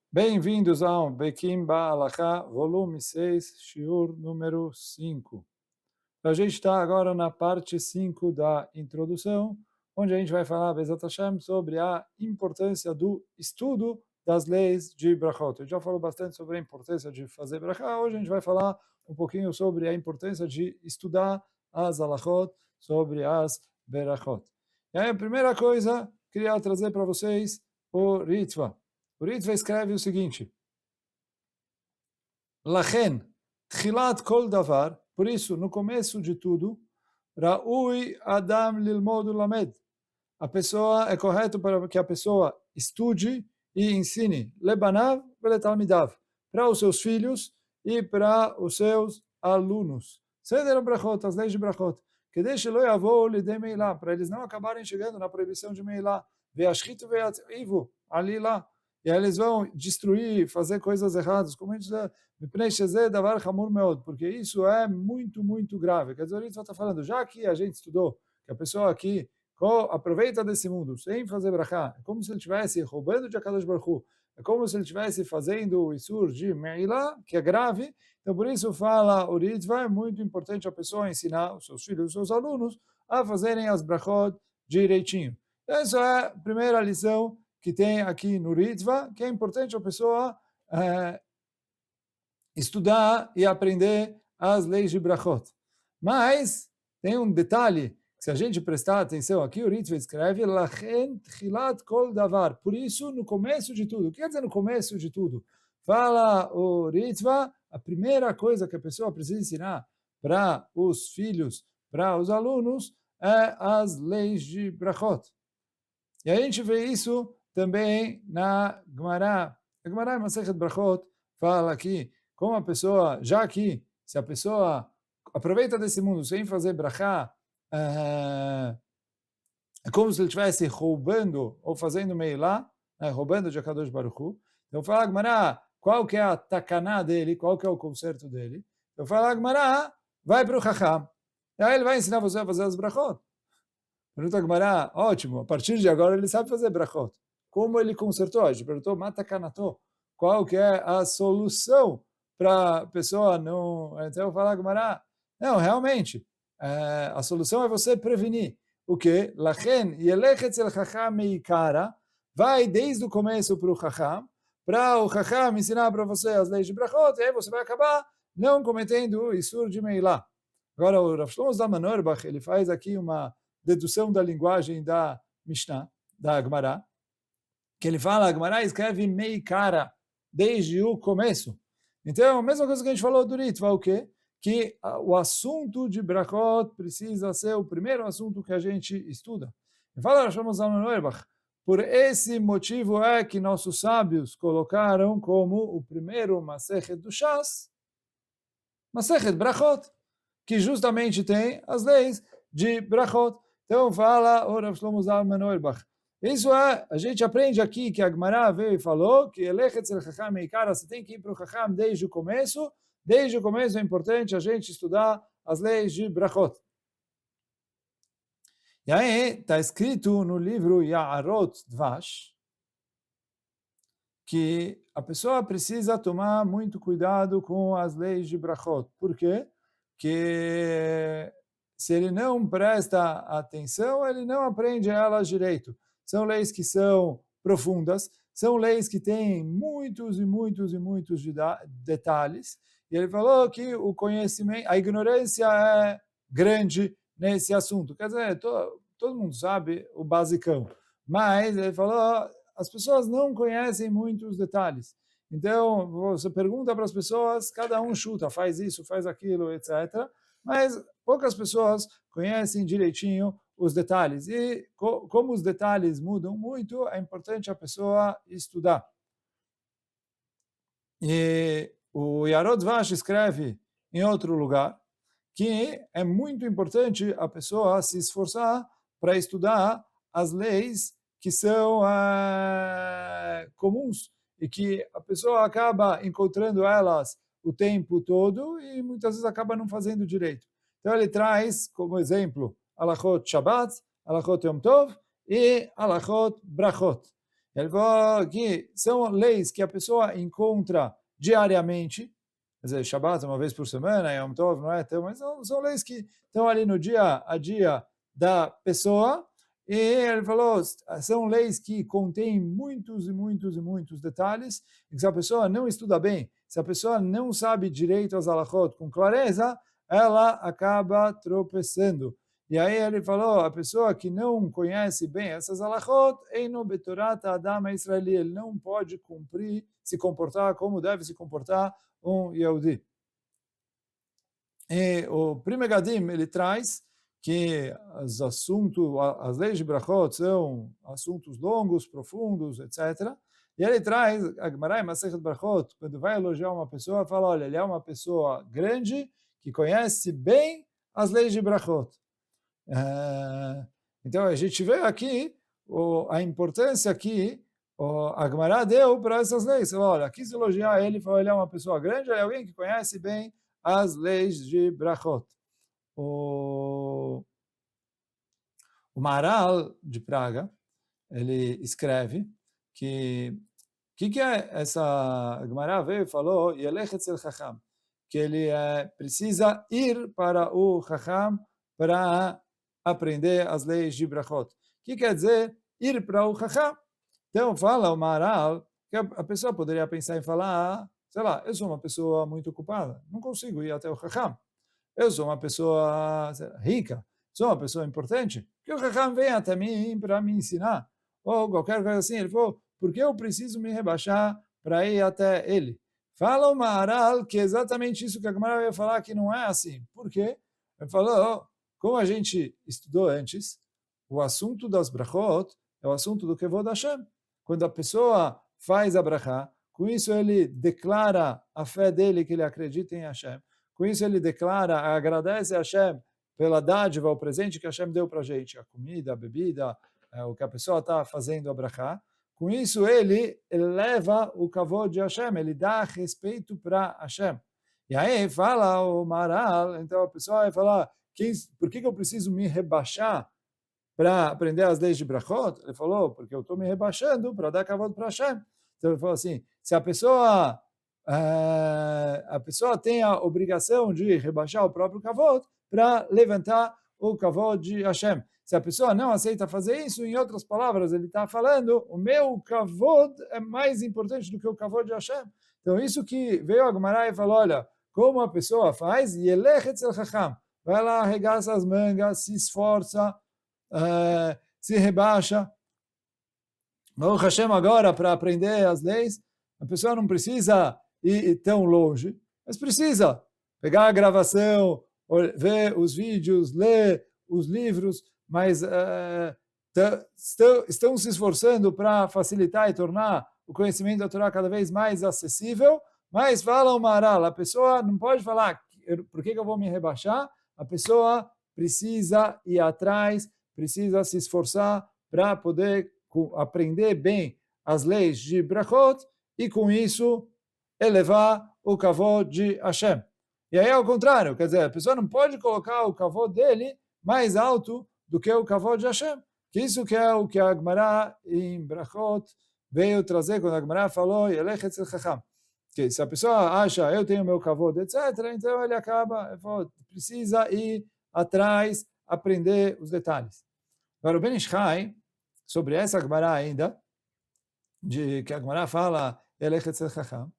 Bem-vindos ao Bekim Ba'alachá, volume 6, shiur número 5. A gente está agora na parte 5 da introdução, onde a gente vai falar, Bezat Hashem, sobre a importância do estudo das leis de Brachot. A gente já falou bastante sobre a importância de fazer Brachá, hoje a gente vai falar um pouquinho sobre a importância de estudar as Alachot, sobre as Berachot. E aí, a primeira coisa, queria trazer para vocês o Ritva. O Ritva escreve o seguinte: Lachen, tchilat kol davar, por isso, no começo de tudo, Ra'ui Adam lilmod lamed. A pessoa, é correto para que a pessoa estude e ensine lebanav veletalmidav, para os seus filhos e para os seus alunos. Seder brachot, as leis de brachot, que deixe lo yavou lidei meilá, para eles não acabarem chegando na proibição de meilá, ve'ashchitu ve'at'ivu, ali lá, e aí eles vão destruir, fazer coisas erradas, como a gente diz, porque isso é muito, muito grave. Quer dizer, a gente está falando, já que a gente estudou, que a pessoa aqui aproveita desse mundo sem fazer brachá, é como se ele estivesse roubando de Akadosh Baruch Hu, é como se ele estivesse fazendo o Isur de Me'ilá, que é grave. Então, por isso fala o Ritva, é muito importante a pessoa ensinar os seus filhos, os seus alunos, a fazerem as brachot direitinho. Essa é a primeira lição que tem aqui no Ritva, que é importante a pessoa estudar e aprender as leis de brachot. Mas tem um detalhe, se a gente prestar atenção aqui, o Ritva escreve Lachen tchilat kol davar. Por isso, no começo de tudo. O que quer dizer no começo de tudo? Fala o Ritva, a primeira coisa que a pessoa precisa ensinar para os filhos, para os alunos, é as leis de brachot. E a gente vê isso também na Gemara. A Gemara em Masechet Brachot fala aqui, como a pessoa, já que se a pessoa aproveita desse mundo sem fazer brachá, é como se ele estivesse roubando ou fazendo meilá, roubando de Akadosh Baruch Hu. Então fala a Gemara, qual que é a takaná dele, qual que é o conserto dele. Então fala a Gemara, vai para o Chacham. E aí ele vai ensinar você a fazer as brachot. Pergunta a Gemara, ótimo, a partir de agora ele sabe fazer brachot. Como ele consertou? A gente perguntou, matakanato, qual que é a solução para a pessoa não... Então fala a Gemara, não, realmente, a solução é você prevenir. O que? Lachen yelechet el chacham meikara, vai desde o começo para o chacham ensinar para você as leis de brachot, e aí você vai acabar não cometendo o isur de meilá. Agora, o Rav Shlomo Zalman Auerbach, ele faz aqui uma dedução da linguagem da Mishnah, da Gemara, que ele fala, a Gemara escreve meikara, desde o começo. Então, a mesma coisa que a gente falou do Ritva, o quê? Que o assunto de brachot precisa ser o primeiro assunto que a gente estuda. Ele fala, Rav Shlomo Zalman Auerbach, por esse motivo é que nossos sábios colocaram como o primeiro Masechet do Shas, Masechet Brachot, que justamente tem as leis de brachot. Então fala o Rav Shlomo Zalman Auerbach. Isso é, a gente aprende aqui que a Gemara veio e falou que Elechet el Chacham Meikara, você tem que ir para o Chacham desde o começo. Desde o começo é importante a gente estudar as leis de brachot. E aí está escrito no livro Ya'arot Dvash que a pessoa precisa tomar muito cuidado com as leis de brachot. Por quê? Que se ele não presta atenção, ele não aprende elas direito. São leis que são profundas, são leis que têm muitos e muitos e muitos detalhes. E ele falou que o conhecimento, a ignorância é grande nesse assunto. Quer dizer, todo mundo sabe o basicão. Mas ele falou, as pessoas não conhecem muitos detalhes. Então, você pergunta para as pessoas, cada um chuta, faz isso, faz aquilo, etc. Mas poucas pessoas conhecem direitinho os detalhes. E como os detalhes mudam muito, é importante a pessoa estudar. E o Yarod Vash escreve em outro lugar que é muito importante a pessoa se esforçar para estudar as leis que são comuns e que a pessoa acaba encontrando elas o tempo todo e muitas vezes acaba não fazendo direito. Então ele traz como exemplo Alachot Shabbat, Alachot Yom Tov e Alachot Brachot. Ele falou que são leis que a pessoa encontra diariamente, quer dizer, Shabbat uma vez por semana, Yom Tov não é tão, mas são leis que estão ali no dia a dia da pessoa, e ele falou, são leis que contêm muitos e muitos e muitos detalhes, e que se a pessoa não estuda bem, se a pessoa não sabe direito as halachot com clareza, ela acaba tropeçando. E aí ele falou, a pessoa que não conhece bem essas halachot, eino betorat adam israeli, ele não pode cumprir, se comportar como deve se comportar um Yehudi. E o Pri Megadim, ele traz que as leis de Brachot são assuntos longos, profundos, etc. E ele traz, a Gemara em Masechet Brachot, quando vai elogiar uma pessoa, fala, olha, ele é uma pessoa grande, que conhece bem as leis de Brachot. Então a gente vê aqui a importância que a Gemara deu para essas leis. Olha, quis elogiar ele, falou, ele é uma pessoa grande, ele é alguém que conhece bem as leis de Brachot. O Maharal de Praga, ele escreve que é essa Gemara veio e falou Yelech etzel Chacham, que ele precisa ir para o Chacham para aprender as leis de Brachot. O que quer dizer ir para o Chacham? Então fala o Maharal que a pessoa poderia pensar em falar, sei lá, eu sou uma pessoa muito ocupada, não consigo ir até o Chacham. Eu sou uma pessoa rica, sou uma pessoa importante, que o Chacham vem até mim para me ensinar, ou qualquer coisa assim. Ele falou, por que eu preciso me rebaixar para ir até ele? Fala o Maharal que é exatamente isso que a Gemara vai falar, que não é assim. Por quê? Ele falou, como a gente estudou antes, o assunto das brachot é o assunto do Kevod Hashem. Quando a pessoa faz a brachá, com isso ele declara a fé dele, que ele acredita em Hashem. Com isso ele declara, agradece a Hashem pela dádiva, o presente que Hashem deu para a gente, a comida, a bebida, o que a pessoa está fazendo a brachá. Com isso ele eleva o kavod de Hashem, ele dá respeito para Hashem. E aí fala o Maharal, então a pessoa vai falar, por que eu preciso me rebaixar para aprender as leis de brachot? Ele falou, porque eu estou me rebaixando para dar kavod para Hashem. Então ele falou assim, se a pessoa tem a obrigação de rebaixar o próprio kavod para levantar o kavod de Hashem. Se a pessoa não aceita fazer isso, em outras palavras, ele está falando, o meu kavod é mais importante do que o kavod de Hashem. Então isso que veio a Gemara e falou, olha, como a pessoa faz, Yelech etzel Chacham, vai lá, arregaça as mangas, se esforça, se rebaixa. Baruch Hashem agora, para aprender as leis, a pessoa não precisa ir tão longe, mas precisa pegar a gravação, ver os vídeos, ler os livros, mas estão se esforçando para facilitar e tornar o conhecimento da Torá cada vez mais acessível, mas fala o Maharal, a pessoa não pode falar, por que eu vou me rebaixar? A pessoa precisa ir atrás, precisa se esforçar para poder aprender bem as leis de Brachot e com isso elevar o kavod de Hashem. E aí ao contrário, quer dizer, a pessoa não pode colocar o kavod dele mais alto do que o kavod de Hashem. Que isso que é o que a Gemara em Brachot veio trazer quando a Gemara falou Yelech etzel Chacham. Que se a pessoa acha, eu tenho meu kavod, etc., então ele acaba, precisa ir atrás, aprender os detalhes. Agora o Ben Ish Chai, sobre essa Gemara ainda, de que a Gemara fala Yelech etzel Chacham,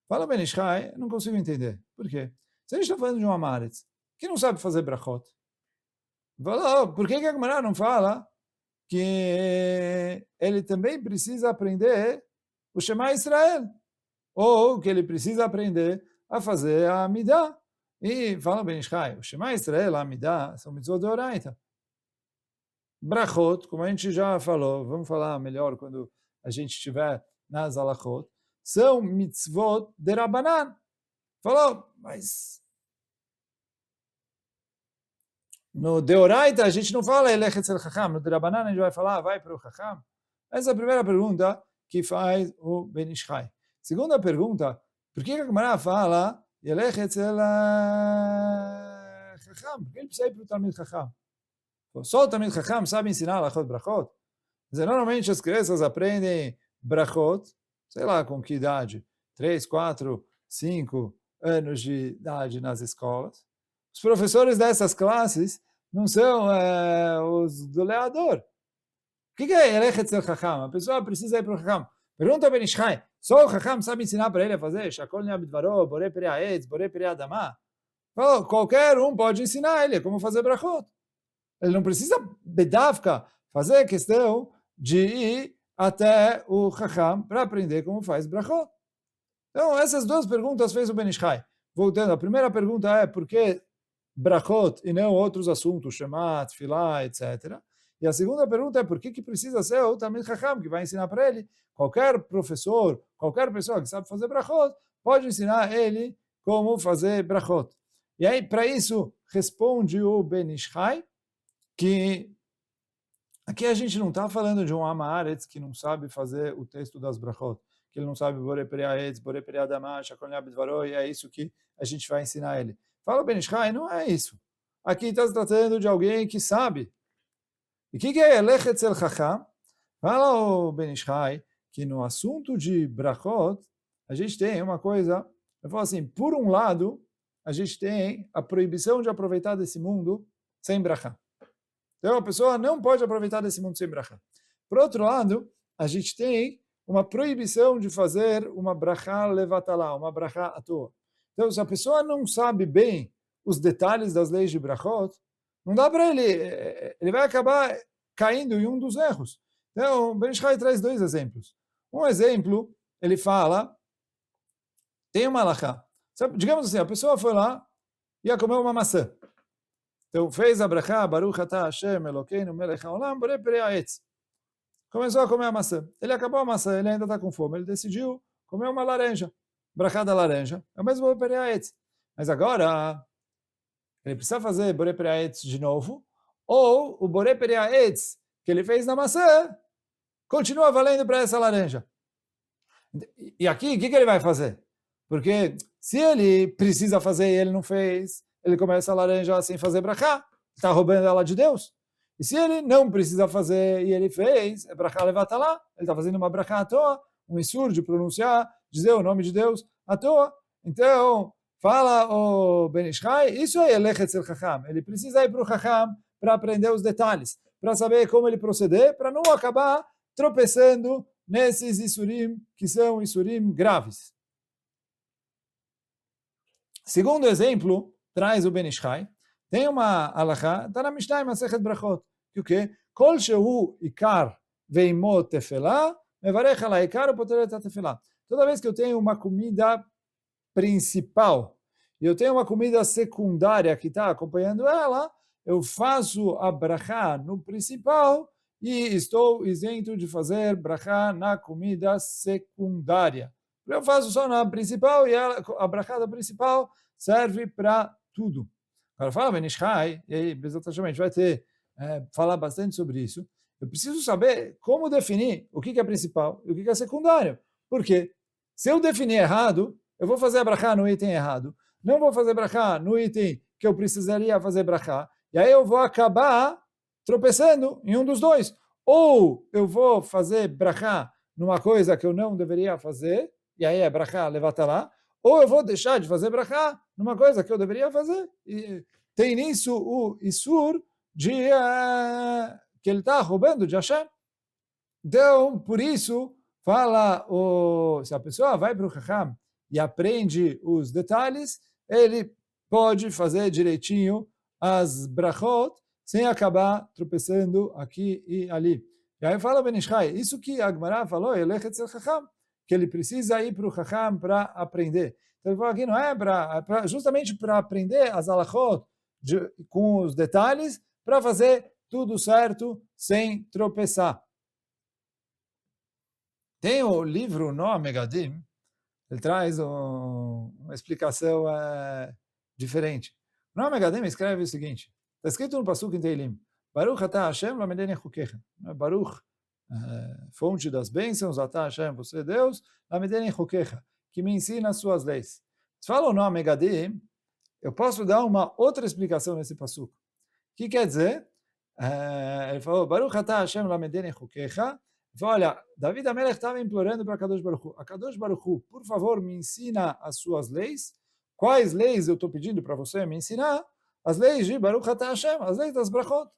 fala Ben Ish Chai, eu não consigo entender. Por quê? Se a gente está falando de um Amaretz que não sabe fazer brachot, por que a Gemara não fala que ele também precisa aprender o Shema Israel? Ou que ele precisa aprender a fazer a Amidah? E fala Ben Ish Chai, o Shema Israel, a Amidah, são mitzvot de oraita. Brachot, como a gente já falou, vamos falar melhor quando a gente estiver nas halachot, são mitzvot de Rabanan. Falou, mas no Deoraita a gente não fala Elech etzel Chacham, no Rabanan a gente vai falar, vai para o Chacham. Essa é a primeira pergunta que faz o Ben Ish Chai. Segunda pergunta, por que a Gemara fala Elech etzel Chacham? Por que ele precisa ir para o Talmid Chacham? Só o Talmid Chacham sabe ensinar Halachot Brachot? Normalmente as crianças aprendem brachot, sei lá com que idade, 3, 4, 5 anos de idade nas escolas. Os professores dessas classes não são os do leador. O que é Elechet Zel Chacham? A pessoa precisa ir para o Chacham. Pergunta ao Ben Ish Chai, só o Chacham sabe ensinar para ele a fazer Shakol Nya Bidvaro, Borei Peri Haetz, Borei Peri Adamah? Qualquer um pode ensinar ele como fazer brachot. Ele não precisa, bedavka, fazer questão de ir até o Chacham para aprender como faz brachot. Então, essas duas perguntas fez o Ben Ish Chai. Voltando, a primeira pergunta é por que brachot e não outros assuntos, Shemat, Filah, etc. E a segunda pergunta é por que precisa ser o Talmid Chacham, que vai ensinar para ele. Qualquer professor, qualquer pessoa que sabe fazer brachot, pode ensinar ele como fazer brachot. E aí, para isso, responde o Ben Ish Chai, que aqui a gente não está falando de um Amaretz que não sabe fazer o texto das brachot, que ele não sabe Borei Peri Haetz, Borei Peri Adamah, Shakol Nya Bidvaro, e é isso que a gente vai ensinar ele. Fala o Ben Ish Chai, não é isso. Aqui está se tratando de alguém que sabe. E o que é Elechet Zel Chacham? Fala o Ben Ish Chai que no assunto de brachot, a gente tem uma coisa, eu falo assim, por um lado, a gente tem a proibição de aproveitar desse mundo sem brachá. Então a pessoa não pode aproveitar desse mundo sem brachá. Por outro lado, a gente tem uma proibição de fazer uma brachá levatalá, uma brachá à toa. Então se a pessoa não sabe bem os detalhes das leis de brachot, não dá para ele vai acabar caindo em um dos erros. Então, Ben Ish Chai traz dois exemplos. Um exemplo, ele fala, tem uma halachá. Digamos assim, a pessoa foi lá e ia comer uma maçã. Então, fez a brachá, Baruch atah Hashem Elokeinu melech haolam, borei peri haetz. Começou a comer a maçã. Ele acabou a maçã, ele ainda está com fome. Ele decidiu comer uma laranja. Brachá da laranja. É o mesmo borei peri haetz. Mas agora, ele precisa fazer borei peri haetz de novo, ou o borei peri haetz que ele fez na maçã continua valendo para essa laranja. E aqui, o que ele vai fazer? Porque se ele precisa fazer e ele não fez, ele começa a laranja sem fazer brachá, está roubando ela de Deus. E se ele não precisa fazer e ele fez, é brachá levatalá, ele está fazendo uma brachá à toa, um insur de pronunciar, dizer o nome de Deus à toa. Então, fala o Ben Ish Chai, isso é Elechet Zel Chacham. Ele precisa ir para o Chacham para aprender os detalhes, para saber como ele proceder, para não acabar tropeçando nesses isurim, que são isurim graves. Segundo exemplo, traz o Ben Ish Chai, tem uma halachá, está na Mishnah em Masechet Brachot, que o quê? Kol shehu ikar veimot tefelá, mevarech ala ikar o poteret tefelá. Toda vez que eu tenho uma comida principal e eu tenho uma comida secundária que está acompanhando ela, eu faço a brachá no principal e estou isento de fazer brachá na comida secundária. Eu faço só na principal e a brachá da principal serve para tudo. Agora fala Ben Ish Chai, e aí a gente vai ter falar bastante sobre isso. Eu preciso saber como definir o que é principal e o que é secundário. Por quê? Se eu definir errado, eu vou fazer a brachá no item errado. Não vou fazer brachá no item que eu precisaria fazer brachá. E aí eu vou acabar tropeçando em um dos dois. Ou eu vou fazer brachá numa coisa que eu não deveria fazer, e aí é brachá levatalá, ou eu vou deixar de fazer brachá numa coisa que eu deveria fazer. E tem nisso o isur de que ele está roubando de Hashem. Então, por isso, fala, se a pessoa vai para o Chacham e aprende os detalhes, ele pode fazer direitinho as brachot, sem acabar tropeçando aqui e ali. E aí fala Ben Ish Chai, isso que a Gemara falou, Elechet Zel Chacham, que ele precisa ir para o Chacham para aprender. Então ele fala aqui, não é justamente para aprender as halachot com os detalhes, para fazer tudo certo, sem tropeçar. Tem o livro No Megadim, ele traz uma explicação diferente. No Megadim escreve o seguinte, está escrito no Pasuk em Teilim, Baruch atah Hashem lamedeni chukecha. Baruch, fonte das bênçãos, atah Hashem, você é Deus, lamedeni chukecha, que me ensina as suas leis. Se fala o No Megadim, eu posso dar uma outra explicação nesse Pasuk. O que quer dizer? Ele falou, Baruch atah Hashem lamedeni chukecha, Ele falou, olha, David Amelech estava implorando para Kadosh Baruch Hu. A Kadosh Baruch Hu, por favor, me ensina as suas leis. Quais leis eu estou pedindo para você me ensinar? As leis de Baruch Atah Hashem, as leis das brachot.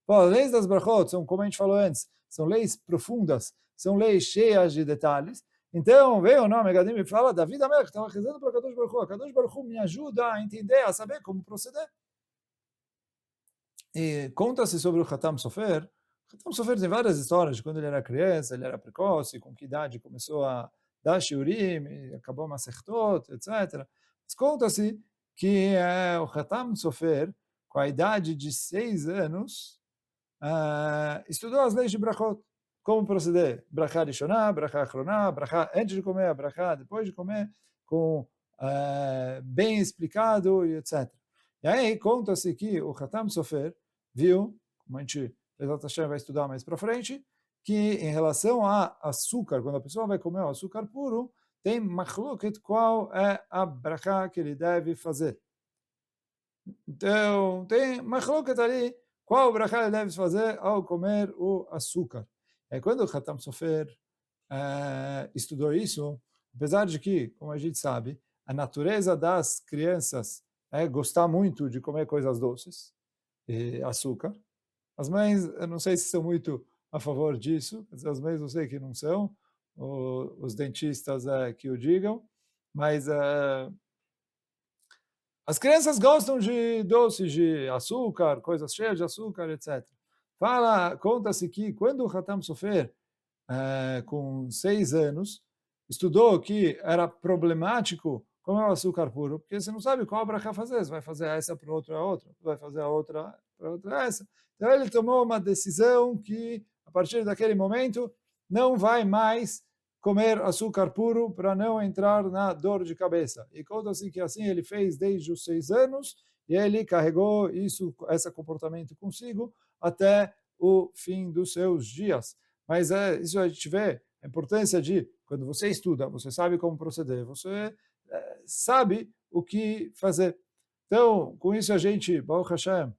Bom, as leis das brachot são, como a gente falou antes, são leis profundas, são leis cheias de detalhes. Então, veio o nome Gadim e fala, David Amelech estava rezando para Kadosh Baruch Hu. A Kadosh Baruch Hu me ajuda a entender, a saber como proceder. E conta-se sobre o Hatam Sofer. O Hatam Sofer tem várias histórias de quando ele era criança, ele era precoce, com que idade começou a dar shiurim, acabou Masertot, etc. Mas conta-se que o Hatam Sofer, com a idade de 6 anos, estudou as leis de Brachot. Como proceder? Brachá Rishoná, Brachá Achroná, Brachá antes de comer, Brachá depois de comer, com bem explicado e etc. E aí conta-se que o Hatam Sofer viu, como a gente vai estudar mais para frente, que em relação a açúcar, quando a pessoa vai comer o açúcar puro, tem machloket qual é a brachá que ele deve fazer. Então, tem machloket ali, qual brachá ele deve fazer ao comer o açúcar. E quando o Hatam Sofer estudou isso, apesar de que, como a gente sabe, a natureza das crianças é gostar muito de comer coisas doces, e açúcar. As mães, eu não sei se são muito a favor disso, as mães eu sei que não são, os dentistas que o digam, mas as crianças gostam de doces de açúcar, coisas cheias de açúcar, etc. Conta-se que quando o Hatam Sofer, com 6 anos, estudou que era problemático comer o açúcar puro, porque você não sabe qual brachá fazer, você vai fazer essa para outra, vai fazer a outra para outra, essa. Então ele tomou uma decisão que, a partir daquele momento, não vai mais comer açúcar puro para não entrar na dor de cabeça. E conta-se que assim ele fez desde os 6 anos, e ele carregou esse comportamento consigo até o fim dos seus dias. Mas isso a gente vê a importância de, quando você estuda, você sabe como proceder, você sabe o que fazer. Então, com isso a gente, Baruch Hashem,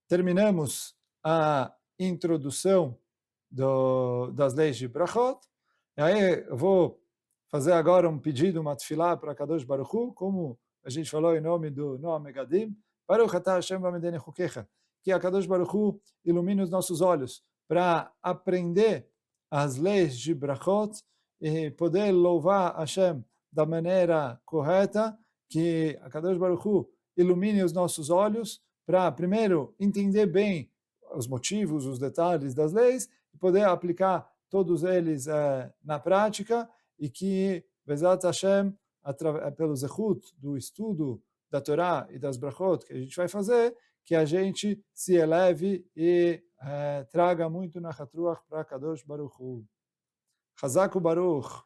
terminamos a introdução das leis de Brachot. E aí eu vou fazer agora um pedido, uma tefilá para Kadosh Baruch Hu, como a gente falou em nome do Noam Megadim, Baruch Atah Hashem v'amedeni chukecha, que a Kadosh Baruch Hu ilumine os nossos olhos para aprender as leis de Brachot e poder louvar Hashem da maneira correta, que a Kadosh Baruch Hu ilumine os nossos olhos para, primeiro, entender bem os motivos, os detalhes das leis, e poder aplicar todos eles na prática, e que, Bezat Hashem, pelo zechut do estudo da Torá e das brachot que a gente vai fazer, que a gente se eleve e traga muito na Hatruach para Kadosh Baruch Hu. Chazak Baruch.